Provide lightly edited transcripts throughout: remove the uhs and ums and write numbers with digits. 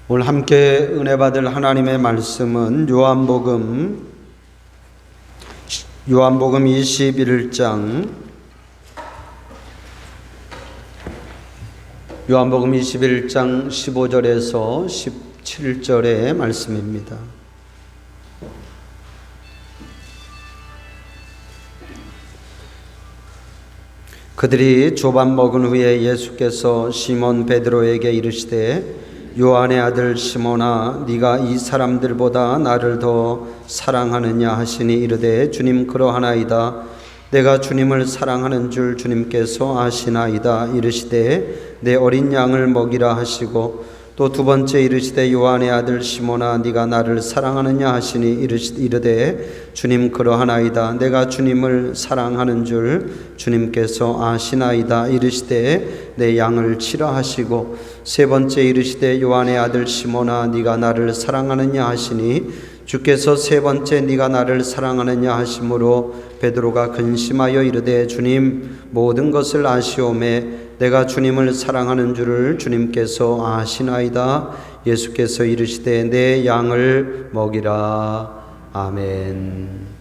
오늘 함께 은혜 받을 하나님의 말씀은 요한복음 21장 15절에서 17절의 말씀입니다. 그들이 조반 먹은 후에 예수께서 시몬 베드로에게 이르시되 요한의 아들 시몬아, 네가 이 사람들보다 나를 더 사랑하느냐 하시니 이르되 주님, 그러하나이다. 내가 주님을 사랑하는 줄 주님께서 아시나이다. 이르시되 내 어린 양을 먹이라 하시고, 또 두 번째 이르시되 요한의 아들 시몬아, 네가 나를 사랑하느냐 하시니 이르되 주님, 그러하나이다. 내가 주님을 사랑하는 줄 주님께서 아시나이다. 이르시되 내 양을 치라 하시고, 세 번째 이르시되 요한의 아들 시몬아, 네가 나를 사랑하느냐 하시니 주께서 세 번째 네가 나를 사랑하느냐 하심으로 베드로가 근심하여 이르되 주님, 모든 것을 아시오매 내가 주님을 사랑하는 줄을 주님께서 아시나이다. 예수께서 이르시되 내 양을 먹이라. 아멘.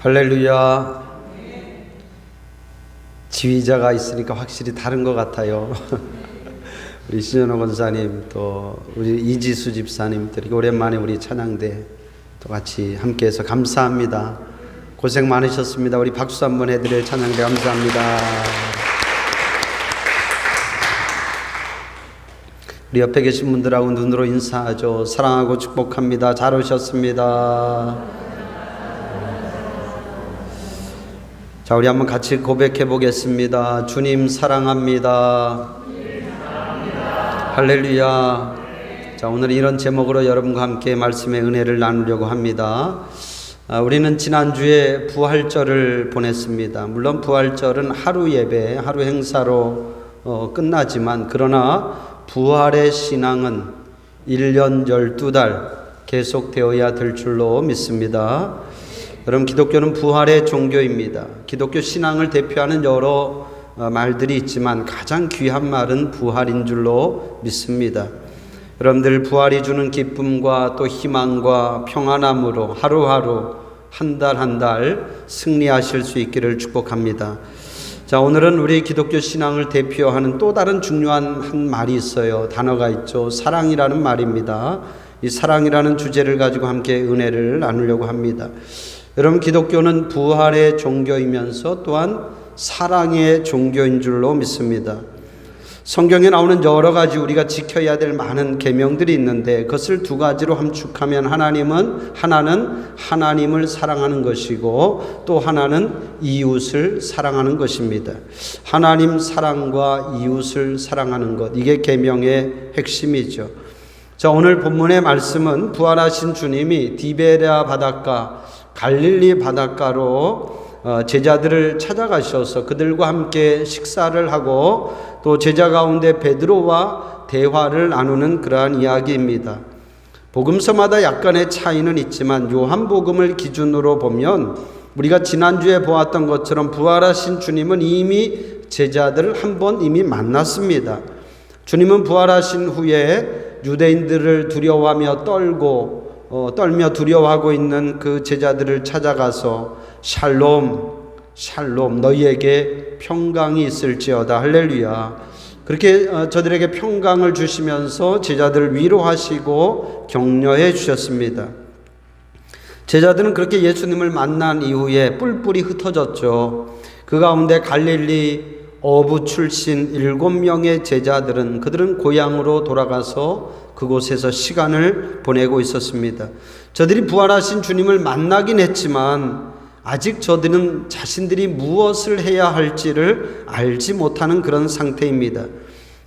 할렐루야. 지휘자가 있으니까 확실히 다른 것 같아요. 우리 신현호 권사님, 또 우리 이지수 집사님들, 오랜만에 우리 찬양대 또 같이 함께해서 감사합니다. 고생 많으셨습니다. 우리 박수 한번 해드려요. 찬양대 감사합니다. 우리 옆에 계신 분들하고 눈으로 인사하죠. 사랑하고 축복합니다. 잘 오셨습니다. 자, 우리 한번 같이 고백해 보겠습니다. 주님 사랑합니다. 할렐루야. 자, 오늘 이런 제목으로 여러분과 함께 말씀의 은혜를 나누려고 합니다. 우리는 지난주에 부활절을 보냈습니다. 물론 부활절은 하루 예배, 하루 행사로 끝나지만, 그러나 부활의 신앙은 1년 12달 계속되어야 될 줄로 믿습니다. 여러분, 기독교는 부활의 종교입니다. 기독교 신앙을 대표하는 여러 말들이 있지만 가장 귀한 말은 부활인 줄로 믿습니다. 여러분들, 부활이 주는 기쁨과 또 희망과 평안함으로 하루하루 한 달 한 달 승리하실 수 있기를 축복합니다. 자, 오늘은 우리 기독교 신앙을 대표하는 또 다른 중요한 한 말이 있어요. 단어가 있죠. 사랑이라는 말입니다. 이 사랑이라는 주제를 가지고 함께 은혜를 나누려고 합니다. 여러분, 기독교는 부활의 종교이면서 또한 사랑의 종교인 줄로 믿습니다. 성경에 나오는 여러 가지 우리가 지켜야 될 많은 계명들이 있는데, 그것을 두 가지로 함축하면 하나는 하나님을 사랑하는 것이고, 또 하나는 이웃을 사랑하는 것입니다. 하나님 사랑과 이웃을 사랑하는 것, 이게 계명의 핵심이죠. 자, 오늘 본문의 말씀은 부활하신 주님이 디베랴 바닷가, 갈릴리 바닷가로 제자들을 찾아가셔서 그들과 함께 식사를 하고 또 제자 가운데 베드로와 대화를 나누는 그러한 이야기입니다. 복음서마다 약간의 차이는 있지만 요한복음을 기준으로 보면 우리가 지난주에 보았던 것처럼 부활하신 주님은 이미 제자들을 한 번 이미 만났습니다. 주님은 부활하신 후에 유대인들을 두려워하며 떨며 두려워하고 있는 그 제자들을 찾아가서 샬롬 너희에게 평강이 있을지어다. 할렐루야. 그렇게 저들에게 평강을 주시면서 제자들을 위로하시고 격려해 주셨습니다. 제자들은 그렇게 예수님을 만난 이후에 뿔뿔이 흩어졌죠. 그 가운데 갈릴리 어부 출신 7명의 제자들은 그들은 고향으로 돌아가서 그곳에서 시간을 보내고 있었습니다. 저들이 부활하신 주님을 만나긴 했지만 아직 저들은 자신들이 무엇을 해야 할지를 알지 못하는 그런 상태입니다.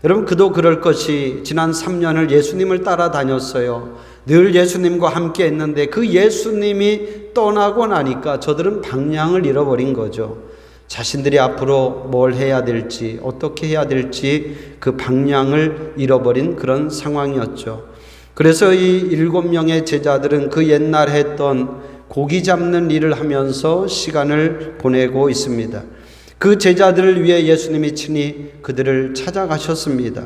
여러분, 그도 그럴 것이 지난 3년을 예수님을 따라다녔어요. 늘 예수님과 함께 했는데 그 예수님이 떠나고 나니까 저들은 방향을 잃어버린 거죠. 자신들이 앞으로 뭘 해야 될지, 어떻게 해야 될지 그 방향을 잃어버린 그런 상황이었죠. 그래서 이 7명의 제자들은 그 옛날 했던 고기 잡는 일을 하면서 시간을 보내고 있습니다. 그 제자들을 위해 예수님이 친히 그들을 찾아가셨습니다.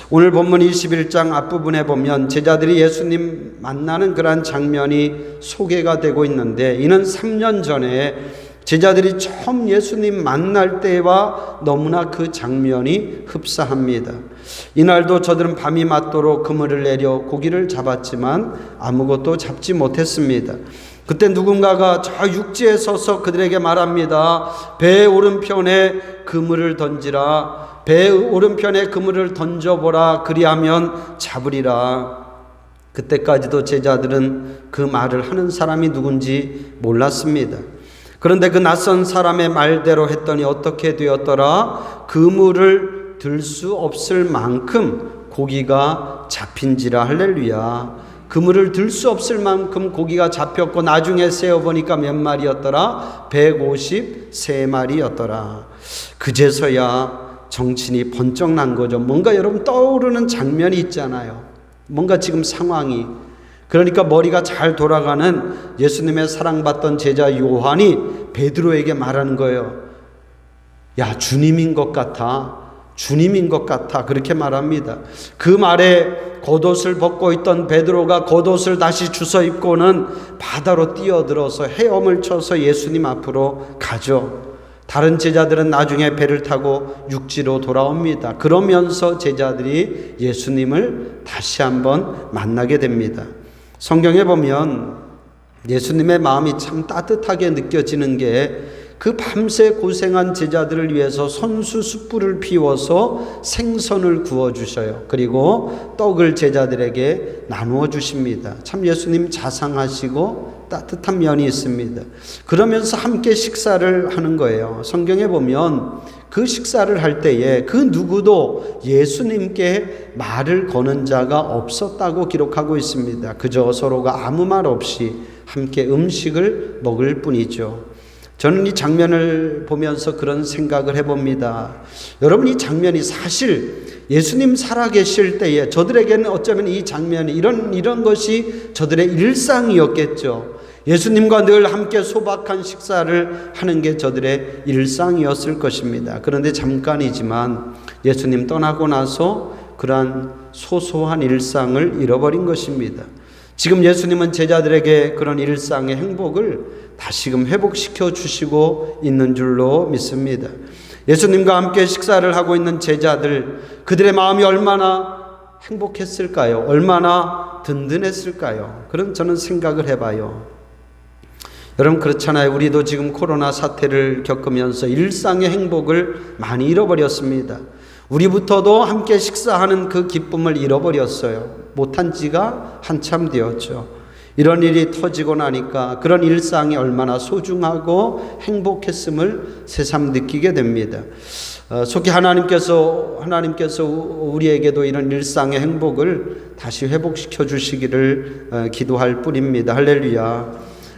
오늘 본문 21장 앞부분에 보면 제자들이 예수님 만나는 그러한 장면이 소개가 되고 있는데, 이는 3년 전에 제자들이 처음 예수님 만날 때와 너무나 그 장면이 흡사합니다. 이날도 저들은 밤이 맞도록 그물을 내려 고기를 잡았지만 아무것도 잡지 못했습니다. 그때 누군가가 저 육지에 서서 그들에게 말합니다. 배 오른편에 그물을 던지라. 배 오른편에 그물을 던져보라. 그리하면 잡으리라. 그때까지도 제자들은 그 말을 하는 사람이 누군지 몰랐습니다. 그런데 그 낯선 사람의 말대로 했더니 어떻게 되었더라? 그물을 들 수 없을 만큼 고기가 잡힌지라. 할렐루야. 그물을 들 수 없을 만큼 고기가 잡혔고 나중에 세어보니까 몇 마리였더라? 153마리였더라. 그제서야 정신이 번쩍 난 거죠. 뭔가 여러분 떠오르는 장면이 있잖아요. 뭔가 지금 상황이. 그러니까 머리가 잘 돌아가는 예수님의 사랑받던 제자 요한이 베드로에게 말하는 거예요. 야, 주님인 것 같아. 주님인 것 같아. 그렇게 말합니다. 그 말에 겉옷을 벗고 있던 베드로가 겉옷을 다시 주워 입고는 바다로 뛰어들어서 헤엄을 쳐서 예수님 앞으로 가죠. 다른 제자들은 나중에 배를 타고 육지로 돌아옵니다. 그러면서 제자들이 예수님을 다시 한번 만나게 됩니다. 성경에 보면 예수님의 마음이 참 따뜻하게 느껴지는 게 그 밤새 고생한 제자들을 위해서 손수 숯불을 피워서 생선을 구워 주셔요. 그리고 떡을 제자들에게 나누어 주십니다. 참 예수님 자상하시고 따뜻한 면이 있습니다. 그러면서 함께 식사를 하는 거예요. 성경에 보면 그 식사를 할 때에 그 누구도 예수님께 말을 거는 자가 없었다고 기록하고 있습니다. 그저 서로가 아무 말 없이 함께 음식을 먹을 뿐이죠. 저는 이 장면을 보면서 그런 생각을 해봅니다. 여러분, 이 장면이 사실 예수님 살아계실 때에 저들에게는 어쩌면 이 장면이 이런 것이 저들의 일상이었겠죠. 예수님과 늘 함께 소박한 식사를 하는 게 저들의 일상이었을 것입니다. 그런데 잠깐이지만 예수님 떠나고 나서 그러한 소소한 일상을 잃어버린 것입니다. 지금 예수님은 제자들에게 그런 일상의 행복을 다시금 회복시켜 주시고 있는 줄로 믿습니다. 예수님과 함께 식사를 하고 있는 제자들, 그들의 마음이 얼마나 행복했을까요? 얼마나 든든했을까요? 그런 저는 생각을 해봐요. 여러분, 그렇잖아요. 우리도 지금 코로나 사태를 겪으면서 일상의 행복을 많이 잃어버렸습니다. 우리부터도 함께 식사하는 그 기쁨을 잃어버렸어요. 못한 지가 한참 되었죠. 이런 일이 터지고 나니까 그런 일상이 얼마나 소중하고 행복했음을 새삼 느끼게 됩니다. 속히 하나님께서 우리에게도 이런 일상의 행복을 다시 회복시켜 주시기를 기도할 뿐입니다. 할렐루야.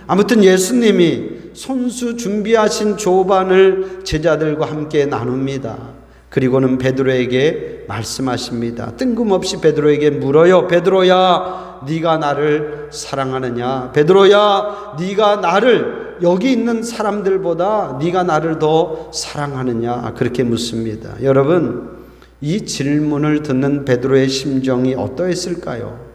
아무튼 예수님이 손수 준비하신 조반을 제자들과 함께 나눕니다. 그리고는 베드로에게 말씀하십니다. 뜬금없이 베드로에게 물어요. 베드로야, 네가 나를 사랑하느냐? 베드로야, 네가 나를, 여기 있는 사람들보다 네가 나를 더 사랑하느냐? 그렇게 묻습니다. 여러분, 이 질문을 듣는 베드로의 심정이 어떠했을까요?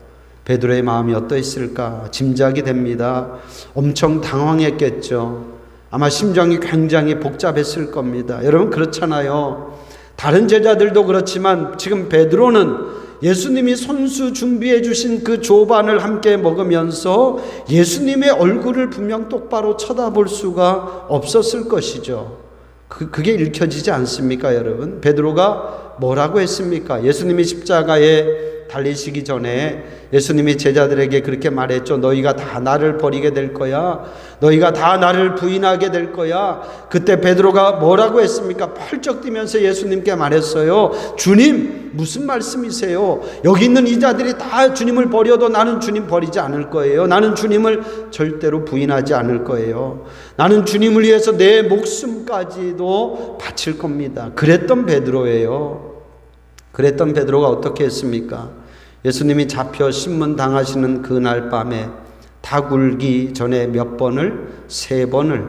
베드로의 마음이 어떠했을까? 짐작이 됩니다. 엄청 당황했겠죠. 아마 심정이 굉장히 복잡했을 겁니다. 여러분, 그렇잖아요. 다른 제자들도 그렇지만 지금 베드로는 예수님이 손수 준비해 주신 그 조반을 함께 먹으면서 예수님의 얼굴을 분명 똑바로 쳐다볼 수가 없었을 것이죠. 그게 읽혀지지 않습니까, 여러분? 베드로가 뭐라고 했습니까? 예수님이 십자가에 달리시기 전에 예수님이 제자들에게 그렇게 말했죠. 너희가 다 나를 버리게 될 거야. 너희가 다 나를 부인하게 될 거야. 그때 베드로가 뭐라고 했습니까? 펄쩍 뛰면서 예수님께 말했어요. 주님, 무슨 말씀이세요? 여기 있는 이 자들이 다 주님을 버려도 나는 주님 버리지 않을 거예요. 나는 주님을 절대로 부인하지 않을 거예요. 나는 주님을 위해서 내 목숨까지도 바칠 겁니다. 그랬던 베드로예요. 그랬던 베드로가 어떻게 했습니까? 예수님이 잡혀 신문 당하시는 그날 밤에 다 굴기 전에 몇 번을, 3번을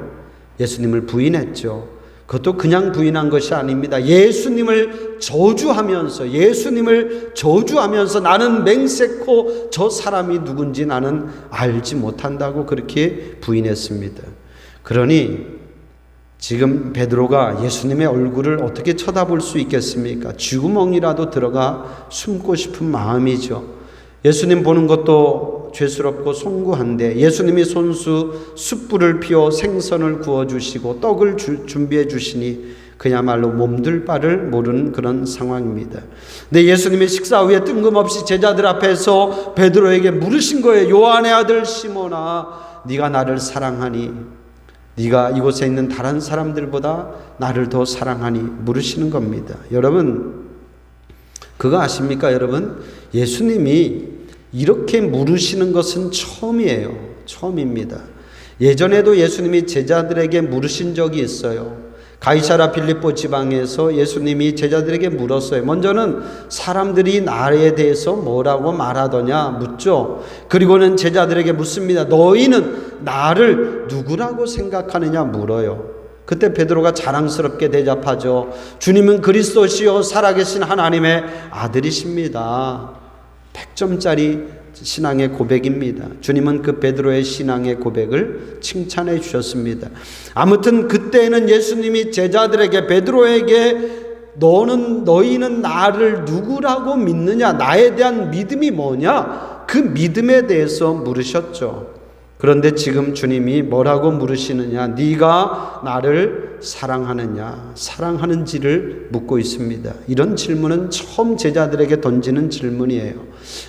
예수님을 부인했죠. 그것도 그냥 부인한 것이 아닙니다. 예수님을 저주하면서 나는 맹세코 저 사람이 누군지 나는 알지 못한다고 그렇게 부인했습니다. 그러니 지금 베드로가 예수님의 얼굴을 어떻게 쳐다볼 수 있겠습니까? 쥐구멍이라도 들어가 숨고 싶은 마음이죠. 예수님 보는 것도 죄스럽고 송구한데 예수님이 손수 숯불을 피워 생선을 구워주시고 떡을 준비해 주시니 그야말로 몸둘 바를 모르는 그런 상황입니다. 근데 예수님이 식사 후에 뜬금없이 제자들 앞에서 베드로에게 물으신 거예요. 요한의 아들 시몬아, 네가 나를 사랑하니? 네가 이곳에 있는 다른 사람들보다 나를 더 사랑하니? 물으시는 겁니다. 여러분, 그거 아십니까? 여러분, 예수님이 이렇게 물으시는 것은 처음이에요. 처음입니다. 예전에도 예수님이 제자들에게 물으신 적이 있어요. 가이사라 빌립보 지방에서 예수님이 제자들에게 물었어요. 먼저는 사람들이 나에 대해서 뭐라고 말하더냐 묻죠. 그리고는 제자들에게 묻습니다. 너희는 나를 누구라고 생각하느냐 물어요. 그때 베드로가 자랑스럽게 대답하죠. 주님은 그리스도시요 살아계신 하나님의 아들이십니다. 100점짜리 신앙의 고백입니다. 주님은 그 베드로의 신앙의 고백을 칭찬해 주셨습니다. 아무튼 그때는 예수님이 제자들에게, 베드로에게 너희는 나를 누구라고 믿느냐? 나에 대한 믿음이 뭐냐? 그 믿음에 대해서 물으셨죠. 그런데 지금 주님이 뭐라고 물으시느냐? 네가 나를 사랑하느냐? 사랑하는지를 묻고 있습니다. 이런 질문은 처음 제자들에게 던지는 질문이에요.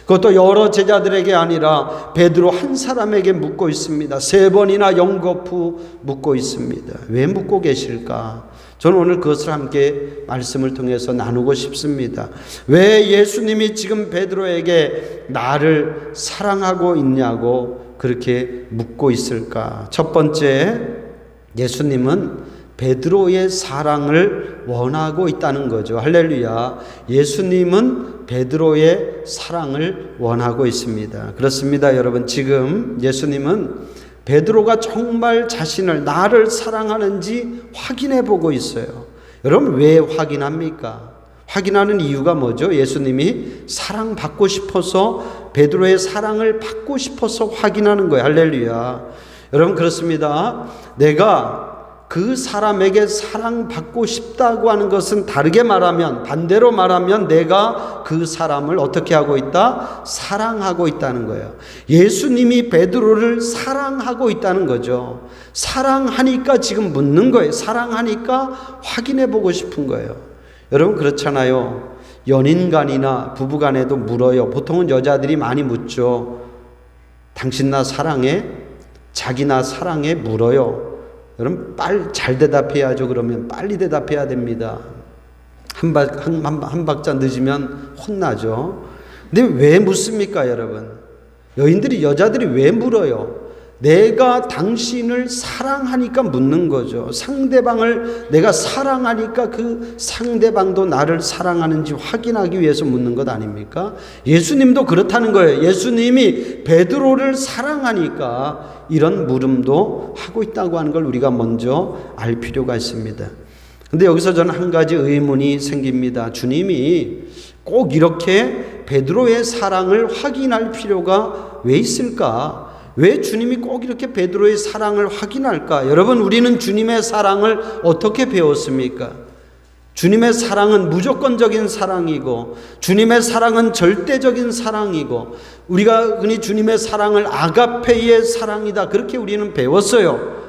그것도 여러 제자들에게 아니라 베드로 한 사람에게 묻고 있습니다. 3번이나 연거푸 묻고 있습니다. 왜 묻고 계실까? 저는 오늘 그것을 함께 말씀을 통해서 나누고 싶습니다. 왜 예수님이 지금 베드로에게 나를 사랑하고 있냐고 그렇게 묻고 있을까? 첫 번째, 예수님은 베드로의 사랑을 원하고 있다는 거죠. 할렐루야. 예수님은 베드로의 사랑을 원하고 있습니다. 그렇습니다, 여러분. 지금 예수님은 베드로가 정말 나를 사랑하는지 확인해 보고 있어요. 여러분, 왜 확인합니까? 확인하는 이유가 뭐죠? 예수님이 사랑받고 싶어서, 베드로의 사랑을 받고 싶어서 확인하는 거예요. 할렐루야. 여러분, 그렇습니다. 내가 그 사람에게 사랑받고 싶다고 하는 것은 다르게 말하면, 반대로 말하면 내가 그 사람을 어떻게 하고 있다? 사랑하고 있다는 거예요. 예수님이 베드로를 사랑하고 있다는 거죠. 사랑하니까 지금 묻는 거예요. 사랑하니까 확인해 보고 싶은 거예요. 여러분, 그렇잖아요. 연인 간이나 부부 간에도 물어요. 보통은 여자들이 많이 묻죠. 당신 나 사랑해? 자기 나 사랑해? 물어요. 여러분, 잘 대답해야죠. 그러면 빨리 대답해야 됩니다. 한 박자 늦으면 혼나죠. 근데 왜 묻습니까, 여러분? 여자들이 왜 물어요? 내가 당신을 사랑하니까 묻는 거죠. 상대방을 내가 사랑하니까 그 상대방도 나를 사랑하는지 확인하기 위해서 묻는 것 아닙니까? 예수님도 그렇다는 거예요. 예수님이 베드로를 사랑하니까 이런 물음도 하고 있다고 하는 걸 우리가 먼저 알 필요가 있습니다. 근데 여기서 저는 한 가지 의문이 생깁니다. 주님이 꼭 이렇게 베드로의 사랑을 확인할 필요가 왜 있을까? 왜 주님이 꼭 이렇게 베드로의 사랑을 확인할까? 여러분, 우리는 주님의 사랑을 어떻게 배웠습니까? 주님의 사랑은 무조건적인 사랑이고, 주님의 사랑은 절대적인 사랑이고, 우리가 흔히 주님의 사랑을 아가페의 사랑이다, 그렇게 우리는 배웠어요.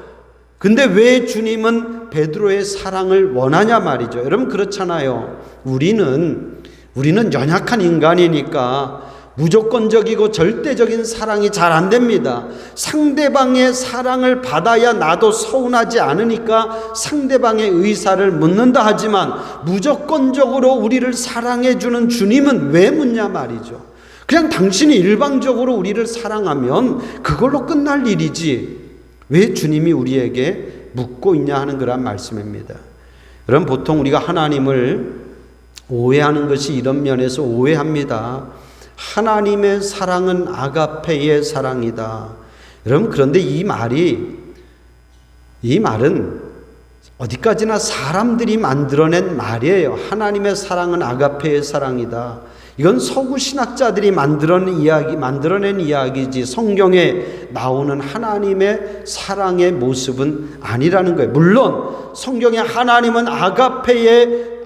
근데 왜 주님은 베드로의 사랑을 원하냐 말이죠. 여러분, 그렇잖아요. 우리는 연약한 인간이니까 무조건적이고 절대적인 사랑이 잘 안 됩니다. 상대방의 사랑을 받아야 나도 서운하지 않으니까 상대방의 의사를 묻는다 하지만, 무조건적으로 우리를 사랑해 주는 주님은 왜 묻냐 말이죠. 그냥 당신이 일방적으로 우리를 사랑하면 그걸로 끝날 일이지 왜 주님이 우리에게 묻고 있냐 하는 그런 말씀입니다. 여러분, 보통 우리가 하나님을 오해하는 것이 이런 면에서 오해합니다. 하나님의 사랑은 아가페의 사랑이다. 여러분, 그런데 이 말은 어디까지나 사람들이 만들어낸 말이에요. 하나님의 사랑은 아가페의 사랑이다. 이건 서구 신학자들이 만들어낸 이야기지 성경에 나오는 하나님의 사랑의 모습은 아니라는 거예요. 물론 성경에 하나님은 아가페의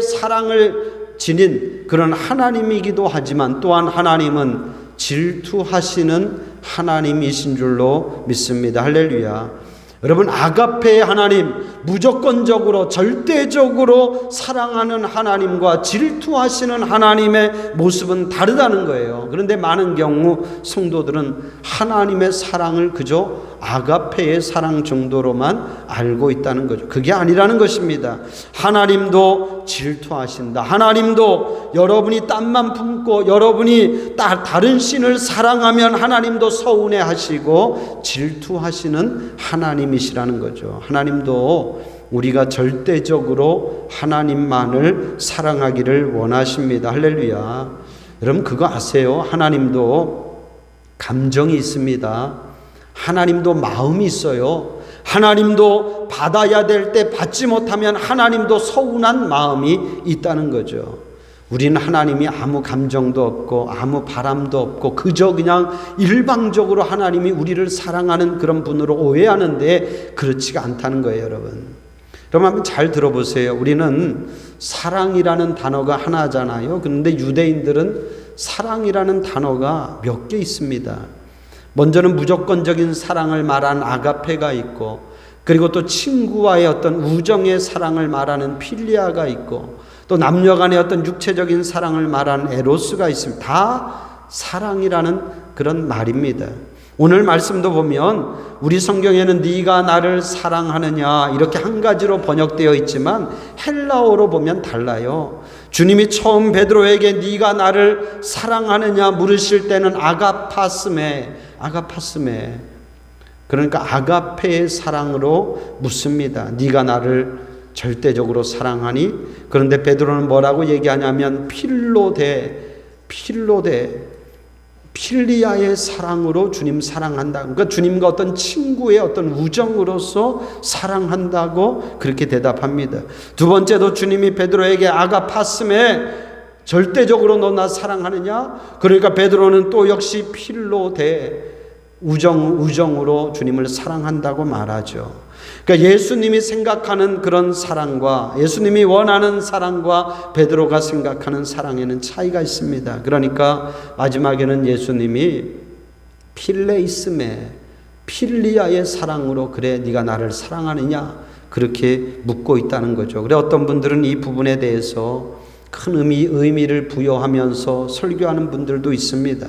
사랑을 지닌 그런 하나님이기도 하지만, 또한 하나님은 질투하시는 하나님이신 줄로 믿습니다. 할렐루야. 여러분, 아가페의 하나님, 무조건적으로 절대적으로 사랑하는 하나님과 질투하시는 하나님의 모습은 다르다는 거예요. 그런데 많은 경우 성도들은 하나님의 사랑을 그저 아가페의 사랑 정도로만 알고 있다는 거죠. 그게 아니라는 것입니다. 하나님도 질투하신다. 하나님도 여러분이 땀만 품고 여러분이 다른 신을 사랑하면 하나님도 서운해하시고 질투하시는 하나님이시라는 거죠. 하나님도 우리가 절대적으로 하나님만을 사랑하기를 원하십니다. 할렐루야. 여러분, 그거 아세요? 하나님도 감정이 있습니다. 하나님도 마음이 있어요. 하나님도 받아야 될 때 받지 못하면 하나님도 서운한 마음이 있다는 거죠. 우리는 하나님이 아무 감정도 없고 아무 바람도 없고 그저 그냥 일방적으로 하나님이 우리를 사랑하는 그런 분으로 오해하는데 그렇지가 않다는 거예요, 여러분. 여러분 한번 잘 들어보세요. 우리는 사랑이라는 단어가 하나잖아요. 그런데 유대인들은 사랑이라는 단어가 몇 개 있습니다. 먼저는 무조건적인 사랑을 말하는 아가페가 있고, 그리고 또 친구와의 어떤 우정의 사랑을 말하는 필리아가 있고, 또 남녀 간의 어떤 육체적인 사랑을 말하는 에로스가 있습니다. 다 사랑이라는 그런 말입니다. 오늘 말씀도 보면 우리 성경에는 네가 나를 사랑하느냐 이렇게 한 가지로 번역되어 있지만 헬라어로 보면 달라요. 주님이 처음 베드로에게 네가 나를 사랑하느냐 물으실 때는 아가파스메, 그러니까 아가페의 사랑으로 묻습니다. 네가 나를 절대적으로 사랑하니? 그런데 베드로는 뭐라고 얘기하냐면 필리아의 사랑으로 주님 사랑한다. 그러니까 주님과 어떤 친구의 어떤 우정으로서 사랑한다고 그렇게 대답합니다. 두 번째도 주님이 베드로에게 아가파스메, 절대적으로 너 나 사랑하느냐? 그러니까 베드로는 또 역시 필로데, 우정으로 주님을 사랑한다고 말하죠. 그러니까 예수님이 생각하는 그런 사랑과 예수님이 원하는 사랑과 베드로가 생각하는 사랑에는 차이가 있습니다. 그러니까 마지막에는 예수님이 필레이스메, 필리아의 사랑으로 그래 네가 나를 사랑하느냐 그렇게 묻고 있다는 거죠. 그래 어떤 분들은 이 부분에 대해서 큰 의미를 부여하면서 설교하는 분들도 있습니다.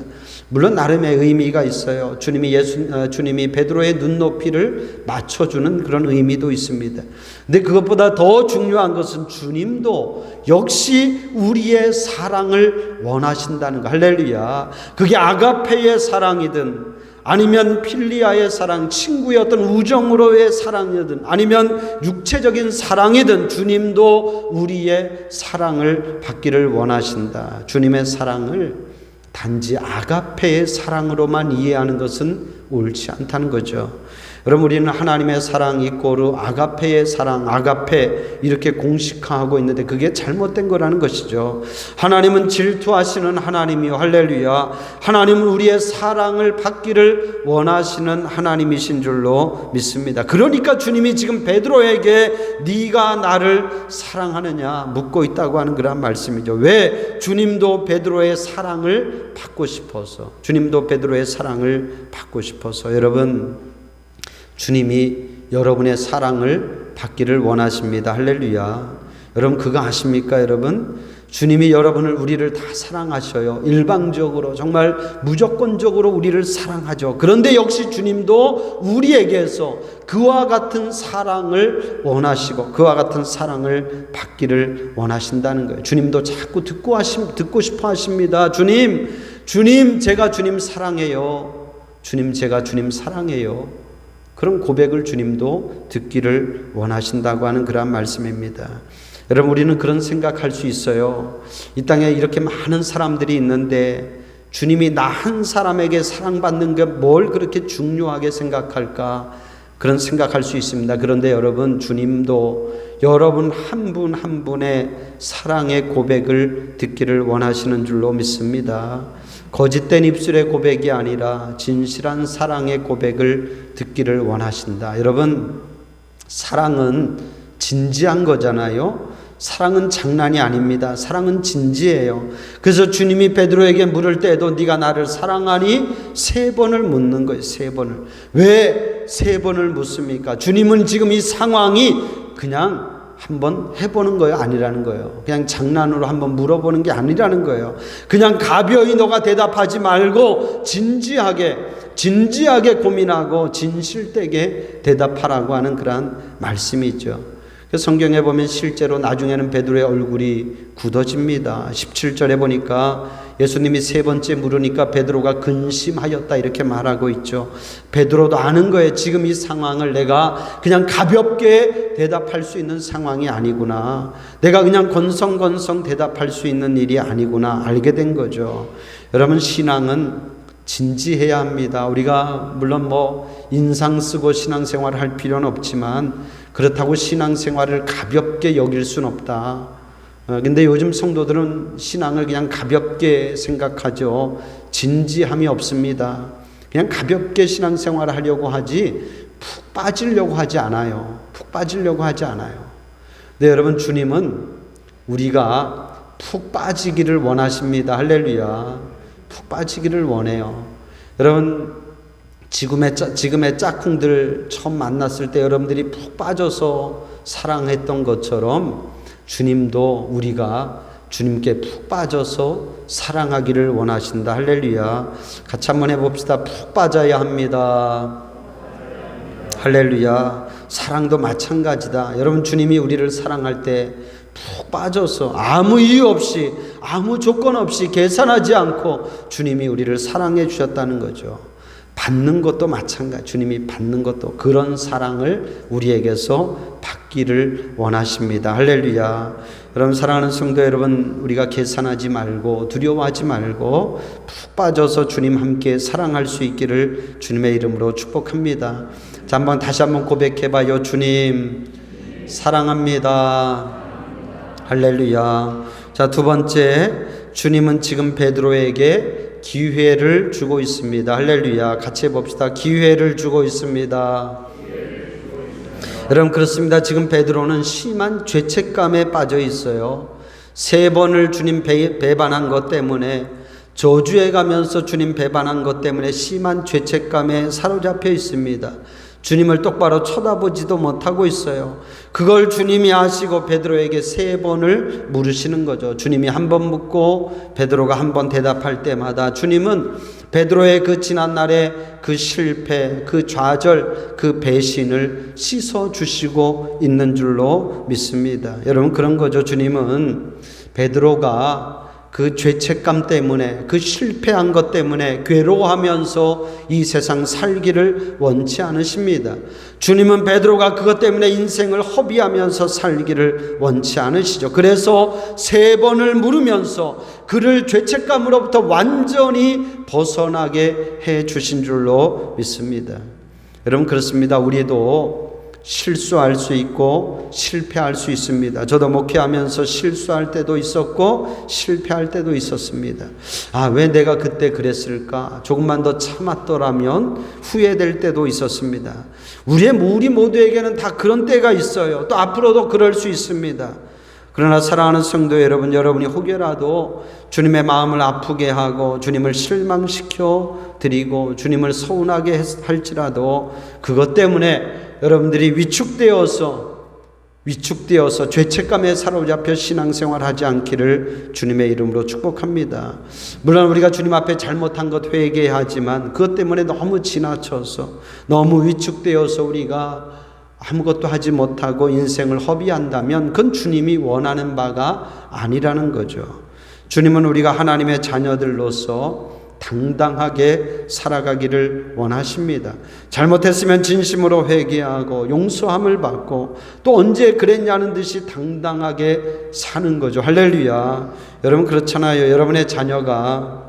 물론 나름의 의미가 있어요. 주님이 베드로의 눈높이를 맞춰주는 그런 의미도 있습니다. 근데 그것보다 더 중요한 것은 주님도 역시 우리의 사랑을 원하신다는 거. 할렐루야. 그게 아가페의 사랑이든 아니면 필리아의 사랑, 친구의 어떤 우정으로의 사랑이든 아니면 육체적인 사랑이든 주님도 우리의 사랑을 받기를 원하신다. 주님의 사랑을 단지 아가페의 사랑으로만 이해하는 것은 옳지 않다는 거죠. 여러분 우리는 하나님의 사랑 이꼬르 아가페의 사랑, 아가페 이렇게 공식화하고 있는데 그게 잘못된 거라는 것이죠. 하나님은 질투하시는 하나님이요, 할렐루야. 하나님은 우리의 사랑을 받기를 원하시는 하나님이신 줄로 믿습니다. 그러니까 주님이 지금 베드로에게 네가 나를 사랑하느냐 묻고 있다고 하는 그런 말씀이죠. 왜? 주님도 베드로의 사랑을 받고 싶어서, 주님도 베드로의 사랑을 받고 싶어서. 여러분 주님이 여러분의 사랑을 받기를 원하십니다. 할렐루야. 여러분 그거 아십니까? 여러분 주님이 우리를 다 사랑하셔요. 일방적으로 정말 무조건적으로 우리를 사랑하죠. 그런데 역시 주님도 우리에게서 그와 같은 사랑을 원하시고 그와 같은 사랑을 받기를 원하신다는 거예요. 주님도 자꾸 듣고 싶어 하십니다. 주님 제가 주님 사랑해요. 주님 제가 주님 사랑해요. 그런 고백을 주님도 듣기를 원하신다고 하는 그러한 말씀입니다. 여러분 우리는 그런 생각할 수 있어요. 이 땅에 이렇게 많은 사람들이 있는데 주님이 나 한 사람에게 사랑받는 게 뭘 그렇게 중요하게 생각할까? 그런 생각할 수 있습니다. 그런데 여러분 주님도 여러분 한 분 한 분의 사랑의 고백을 듣기를 원하시는 줄로 믿습니다. 거짓된 입술의 고백이 아니라 진실한 사랑의 고백을 듣기를 원하신다. 여러분 사랑은 진지한 거잖아요. 사랑은 장난이 아닙니다. 사랑은 진지해요. 그래서 주님이 베드로에게 물을 때에도 네가 나를 사랑하니 3번을 묻는 거예요. 3번을. 왜 3번을 묻습니까? 주님은 지금 이 상황이 그냥 한번 해보는 거예요? 아니라는 거예요. 그냥 장난으로 한번 물어보는 게 아니라는 거예요. 그냥 가벼이 너가 대답하지 말고 진지하게 고민하고 진실되게 대답하라고 하는 그러한 말씀이 있죠. 성경에 보면 실제로 나중에는 베드로의 얼굴이 굳어집니다. 17절에 보니까 예수님이 3번째 물으니까 베드로가 근심하였다 이렇게 말하고 있죠. 베드로도 아는 거예요. 지금 이 상황을 내가 그냥 가볍게 대답할 수 있는 상황이 아니구나. 내가 그냥 건성건성 대답할 수 있는 일이 아니구나 알게 된 거죠. 여러분 신앙은 진지해야 합니다. 우리가 물론 인상 쓰고 신앙생활을 할 필요는 없지만 그렇다고 신앙생활을 가볍게 여길 수는 없다. 근데 요즘 성도들은 신앙을 그냥 가볍게 생각하죠. 진지함이 없습니다. 그냥 가볍게 신앙생활을 하려고 하지 푹 빠지려고 하지 않아요. 푹 빠지려고 하지 않아요. 네, 여러분, 주님은 우리가 푹 빠지기를 원하십니다. 할렐루야. 푹 빠지기를 원해요. 여러분, 지금의 짝꿍들 처음 만났을 때 여러분들이 푹 빠져서 사랑했던 것처럼 주님도 우리가 주님께 푹 빠져서 사랑하기를 원하신다. 할렐루야. 같이 한번 해봅시다. 푹 빠져야 합니다. 할렐루야. 사랑도 마찬가지다. 여러분, 주님이 우리를 사랑할 때 푹 빠져서 아무 이유 없이, 아무 조건 없이, 계산하지 않고 주님이 우리를 사랑해 주셨다는 거죠. 받는 것도 마찬가지. 주님이 받는 것도 그런 사랑을 우리에게서 받기를 원하십니다. 할렐루야. 여러분, 사랑하는 성도 여러분, 우리가 계산하지 말고 두려워하지 말고 푹 빠져서 주님 함께 사랑할 수 있기를 주님의 이름으로 축복합니다. 자, 다시 한번 고백해봐요. 주님 사랑합니다. 할렐루야. 자, 두 번째, 주님은 지금 베드로에게 기회를 주고 있습니다. 할렐루야. 같이 해봅시다. 기회를 주고 있습니다. 여러분, 그렇습니다. 지금 베드로는 심한 죄책감에 빠져 있어요. 3번을 주님 배반한 것 때문에, 저주해 가면서 주님 배반한 것 때문에 심한 죄책감에 사로잡혀 있습니다. 주님을 똑바로 쳐다보지도 못하고 있어요. 그걸 주님이 아시고 베드로에게 3번을 물으시는 거죠. 주님이 한 번 묻고 베드로가 한 번 대답할 때마다 주님은 베드로의 그 지난날의 그 실패, 그 좌절, 그 배신을 씻어주시고 있는 줄로 믿습니다. 여러분, 그런 거죠. 주님은 베드로가 그 죄책감 때문에, 그 실패한 것 때문에 괴로워하면서 이 세상 살기를 원치 않으십니다. 주님은 베드로가 그것 때문에 인생을 허비하면서 살기를 원치 않으시죠. 그래서 3번을 물으면서 그를 죄책감으로부터 완전히 벗어나게 해 주신 줄로 믿습니다. 여러분, 그렇습니다. 우리도 실수할 수 있고 실패할 수 있습니다. 저도 목회하면서 실수할 때도 있었고 실패할 때도 있었습니다. 왜 내가 그때 그랬을까? 조금만 더 참았더라면 후회될 때도 있었습니다. 우리 모두에게는 다 그런 때가 있어요. 또 앞으로도 그럴 수 있습니다. 그러나 사랑하는 성도 여러분, 여러분이 혹여라도 주님의 마음을 아프게 하고 주님을 실망시켜 드리고 주님을 서운하게 할지라도 그것 때문에 여러분들이 위축되어서 죄책감에 사로잡혀 신앙생활하지 않기를 주님의 이름으로 축복합니다. 물론 우리가 주님 앞에 잘못한 것 회개하지만 그것 때문에 너무 지나쳐서 너무 위축되어서 우리가 아무것도 하지 못하고 인생을 허비한다면 그건 주님이 원하는 바가 아니라는 거죠. 주님은 우리가 하나님의 자녀들로서 당당하게 살아가기를 원하십니다. 잘못했으면 진심으로 회개하고 용서함을 받고 또 언제 그랬냐는 듯이 당당하게 사는 거죠. 할렐루야. 여러분, 그렇잖아요. 여러분의 자녀가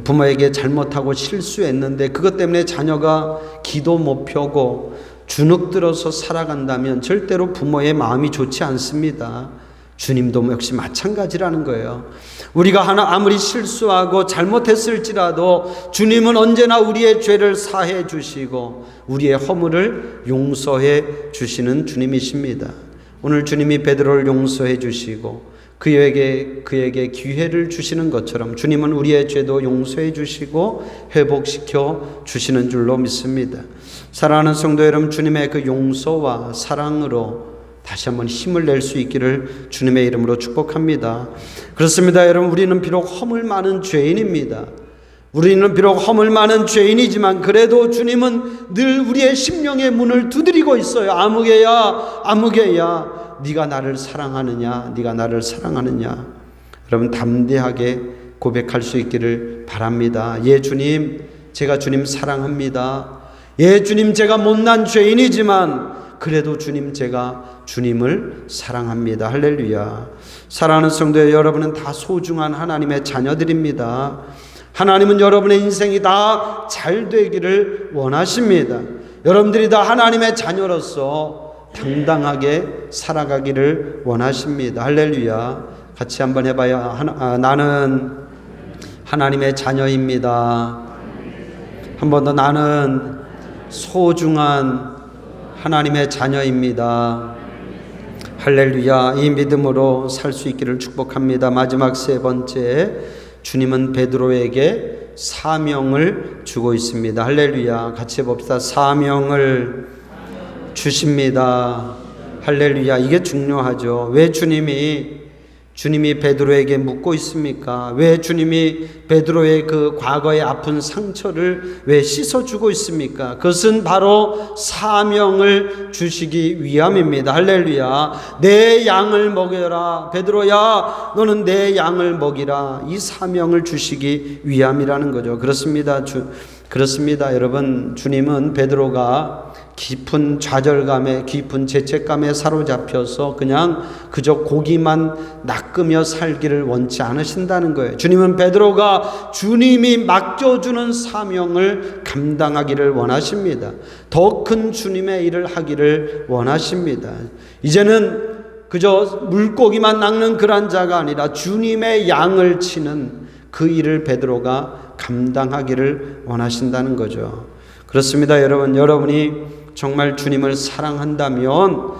부모에게 잘못하고 실수했는데 그것 때문에 자녀가 기도 못 펴고 주눅들어서 살아간다면 절대로 부모의 마음이 좋지 않습니다. 주님도 역시 마찬가지라는 거예요. 우리가 아무리 실수하고 잘못했을지라도 주님은 언제나 우리의 죄를 사해 주시고 우리의 허물을 용서해 주시는 주님이십니다. 오늘 주님이 베드로를 용서해 주시고 그에게 기회를 주시는 것처럼 주님은 우리의 죄도 용서해 주시고 회복시켜 주시는 줄로 믿습니다. 사랑하는 성도 여러분, 주님의 그 용서와 사랑으로 다시 한번 힘을 낼 수 있기를 주님의 이름으로 축복합니다. 그렇습니다. 여러분, 우리는 비록 허물 많은 죄인입니다. 우리는 비록 허물 많은 죄인이지만 그래도 주님은 늘 우리의 심령의 문을 두드리고 있어요. 아무개야 네가 나를 사랑하느냐, 네가 나를 사랑하느냐. 여러분, 담대하게 고백할 수 있기를 바랍니다. 예, 주님, 제가 주님 사랑합니다. 예, 주님, 제가 못난 죄인이지만 그래도 주님, 제가 주님을 사랑합니다. 할렐루야. 사랑하는 성도 여러분은 다 소중한 하나님의 자녀들입니다. 하나님은 여러분의 인생이 다 잘 되기를 원하십니다. 여러분들이 다 하나님의 자녀로서 당당하게 살아가기를 원하십니다. 할렐루야. 같이 한번 해봐요. 나는 하나님의 자녀입니다. 한 번 더, 나는 소중한 하나님의 자녀입니다. 할렐루야. 이 믿음으로 살 수 있기를 축복합니다. 마지막 세 번째, 주님은 베드로에게 사명을 주고 있습니다. 할렐루야. 같이 봅시다. 사명을 주십니다. 할렐루야. 이게 중요하죠. 왜 주님이 베드로에게 묻고 있습니까? 왜 주님이 베드로의 그 과거의 아픈 상처를 왜 씻어주고 있습니까? 그것은 바로 사명을 주시기 위함입니다. 할렐루야. 내 양을 먹여라. 베드로야, 너는 내 양을 먹이라. 이 사명을 주시기 위함이라는 거죠. 그렇습니다. 그렇습니다. 여러분, 주님은 베드로가 깊은 좌절감에, 깊은 죄책감에 사로잡혀서 그냥 그저 고기만 낚으며 살기를 원치 않으신다는 거예요. 주님은 베드로가 주님이 맡겨주는 사명을 감당하기를 원하십니다. 더 큰 주님의 일을 하기를 원하십니다. 이제는 그저 물고기만 낚는 그런 자가 아니라 주님의 양을 치는 그 일을 베드로가 감당하기를 원하신다는 거죠. 그렇습니다. 여러분이 정말 주님을 사랑한다면,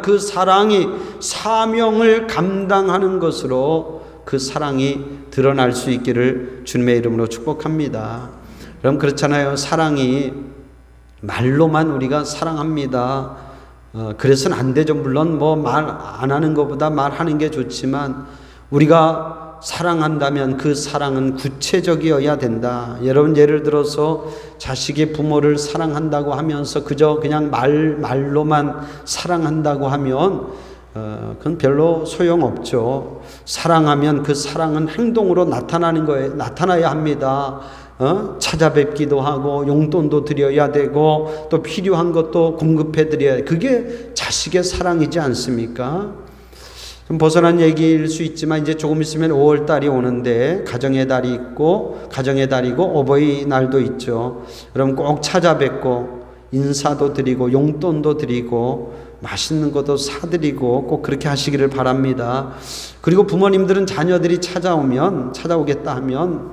그 사랑이 사명을 감당하는 것으로 그 사랑이 드러날 수 있기를 주님의 이름으로 축복합니다. 그럼 그렇잖아요. 사랑이 말로만 우리가 사랑합니다, 그래서는 안 되죠. 물론 말 안 하는 것보다 말하는 게 좋지만, 우리가 사랑한다면 그 사랑은 구체적이어야 된다. 여러분, 예를 들어서 자식이 부모를 사랑한다고 하면서 그저 그냥 말로만 사랑한다고 하면 그건 별로 소용없죠. 사랑하면 그 사랑은 행동으로 나타나야 합니다. 찾아뵙기도 하고 용돈도 드려야 되고 또 필요한 것도 공급해 드려야 돼. 그게 자식의 사랑이지 않습니까? 좀 벗어난 얘기일 수 있지만, 이제 조금 있으면 5월달이 오는데 가정의 달이고 어버이날도 있죠. 여러분 꼭 찾아뵙고 인사도 드리고 용돈도 드리고 맛있는 것도 사드리고 꼭 그렇게 하시기를 바랍니다. 그리고 부모님들은 자녀들이 찾아오겠다 하면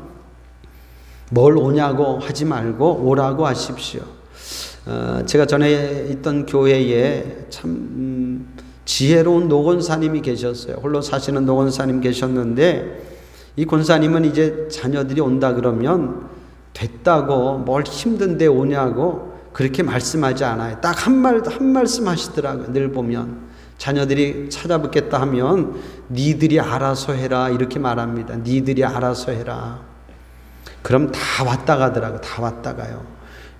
뭘 오냐고 하지 말고 오라고 하십시오. 제가 전에 있던 교회에 참 지혜로운 노권사님이 계셨어요. 홀로 사시는 노권사님 계셨는데, 이 권사님은 이제 자녀들이 온다 그러면 됐다고, 뭘 힘든데 오냐고 그렇게 말씀하지 않아요. 딱 한 말씀 하시더라고요. 늘 보면 자녀들이 찾아뵙겠다 하면 니들이 알아서 해라 이렇게 말합니다. 니들이 알아서 해라. 그럼 다 왔다 가더라고요. 다 왔다 가요.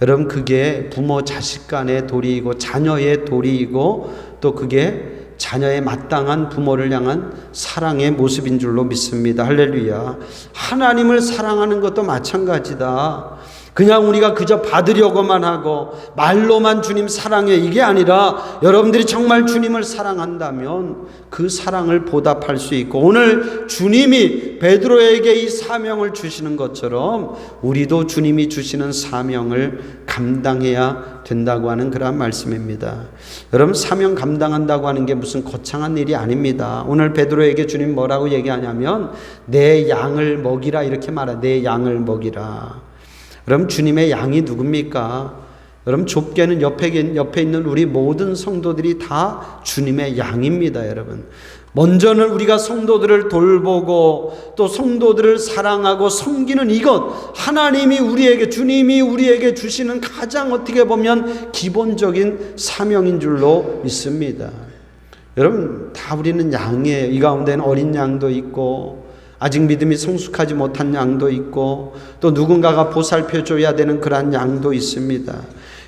여러분, 그게 부모 자식 간의 도리이고 자녀의 도리이고 또 그게 자녀의 마땅한 부모를 향한 사랑의 모습인 줄로 믿습니다. 할렐루야. 하나님을 사랑하는 것도 마찬가지다. 그냥 우리가 그저 받으려고만 하고 말로만 주님 사랑해 이게 아니라, 여러분들이 정말 주님을 사랑한다면 그 사랑을 보답할 수 있고, 오늘 주님이 베드로에게 이 사명을 주시는 것처럼 우리도 주님이 주시는 사명을 감당해야 된다고 하는 그러한 말씀입니다. 여러분, 사명 감당한다고 하는 게 무슨 거창한 일이 아닙니다. 오늘 베드로에게 주님 뭐라고 얘기하냐면 내 양을 먹이라 이렇게 말해요. 내 양을 먹이라. 여러분, 주님의 양이 누굽니까? 여러분, 좁게는 옆에 있는 우리 모든 성도들이 다 주님의 양입니다. 여러분, 먼저는 우리가 성도들을 돌보고 또 성도들을 사랑하고 섬기는 이것, 주님이 우리에게 주시는 가장 어떻게 보면 기본적인 사명인 줄로 믿습니다. 여러분, 다 우리는 양이에요. 이 가운데는 어린 양도 있고 아직 믿음이 성숙하지 못한 양도 있고 또 누군가가 보살펴줘야 되는 그러한 양도 있습니다.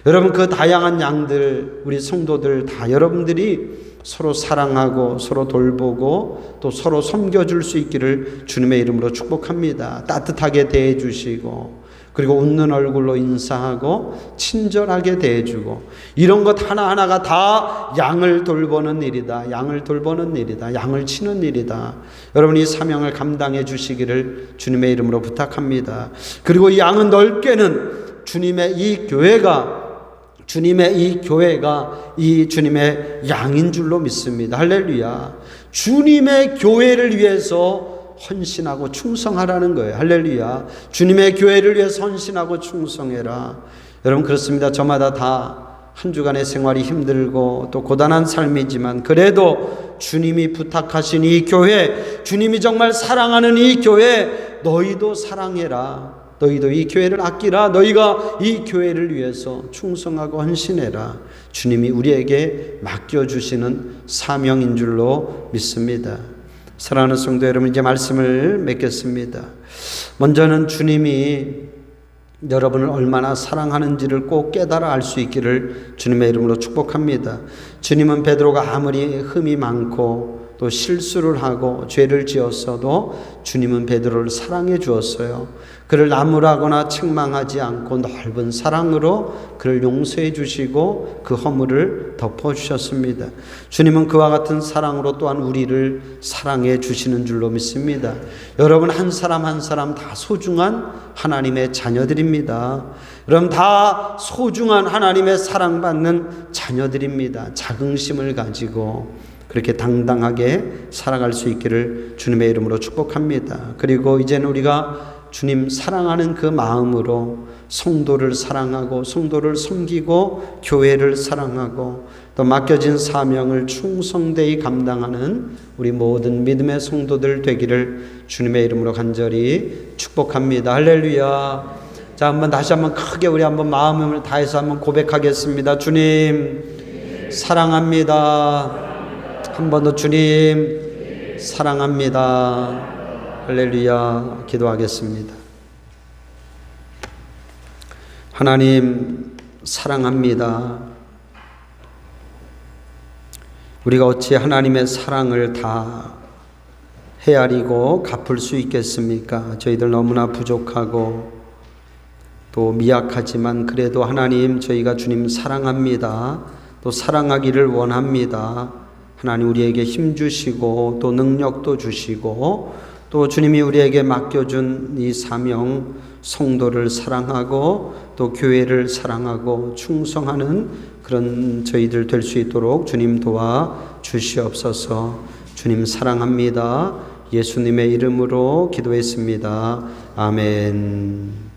여러분, 그 다양한 양들, 우리 성도들 다 여러분들이 서로 사랑하고 서로 돌보고 또 서로 섬겨줄 수 있기를 주님의 이름으로 축복합니다. 따뜻하게 대해주시고 그리고 웃는 얼굴로 인사하고 친절하게 대해주고, 이런 것 하나하나가 다 양을 돌보는 일이다. 양을 돌보는 일이다. 양을 치는 일이다. 여러분, 이 사명을 감당해 주시기를 주님의 이름으로 부탁합니다. 그리고 이 양은 넓게는 주님의 이 교회가 이 주님의 양인 줄로 믿습니다. 할렐루야. 주님의 교회를 위해서 헌신하고 충성하라는 거예요. 할렐루야. 주님의 교회를 위해서 헌신하고 충성해라. 여러분, 그렇습니다. 저마다 다 한 주간의 생활이 힘들고 또 고단한 삶이지만, 그래도 주님이 부탁하신 이 교회, 주님이 정말 사랑하는 이 교회, 너희도 사랑해라. 너희도 이 교회를 아끼라. 너희가 이 교회를 위해서 충성하고 헌신해라. 주님이 우리에게 맡겨주시는 사명인 줄로 믿습니다. 사랑하는 성도 여러분, 이제 말씀을 맺겠습니다. 먼저는 주님이 여러분을 얼마나 사랑하는지를 꼭 깨달아 알 수 있기를 주님의 이름으로 축복합니다. 주님은 베드로가 아무리 흠이 많고 또 실수를 하고 죄를 지었어도 주님은 베드로를 사랑해 주었어요. 그를 나무라거나 책망하지 않고 넓은 사랑으로 그를 용서해 주시고 그 허물을 덮어주셨습니다. 주님은 그와 같은 사랑으로 또한 우리를 사랑해 주시는 줄로 믿습니다. 여러분, 한 사람 한 사람 다 소중한 하나님의 자녀들입니다. 여러분, 다 소중한 하나님의 사랑받는 자녀들입니다. 자긍심을 가지고 그렇게 당당하게 살아갈 수 있기를 주님의 이름으로 축복합니다. 그리고 이제는 우리가 주님 사랑하는 그 마음으로 성도를 사랑하고 성도를 섬기고 교회를 사랑하고 또 맡겨진 사명을 충성되이 감당하는 우리 모든 믿음의 성도들 되기를 주님의 이름으로 간절히 축복합니다. 할렐루야. 자, 다시 한번 크게 우리 한번 마음을 다해서 한번 고백하겠습니다. 주님 사랑합니다. 한 번 더 주님 사랑합니다. 할렐루야. 기도하겠습니다. 하나님 사랑합니다. 우리가 어찌 하나님의 사랑을 다 헤아리고 갚을 수 있겠습니까? 저희들 너무나 부족하고 또 미약하지만 그래도 하나님, 저희가 주님 사랑합니다. 또 사랑하기를 원합니다. 하나님, 우리에게 힘 주시고 또 능력도 주시고 또 주님이 우리에게 맡겨준 이 사명, 성도를 사랑하고 또 교회를 사랑하고 충성하는 그런 저희들 될 수 있도록 주님 도와 주시옵소서. 주님 사랑합니다. 예수님의 이름으로 기도했습니다. 아멘.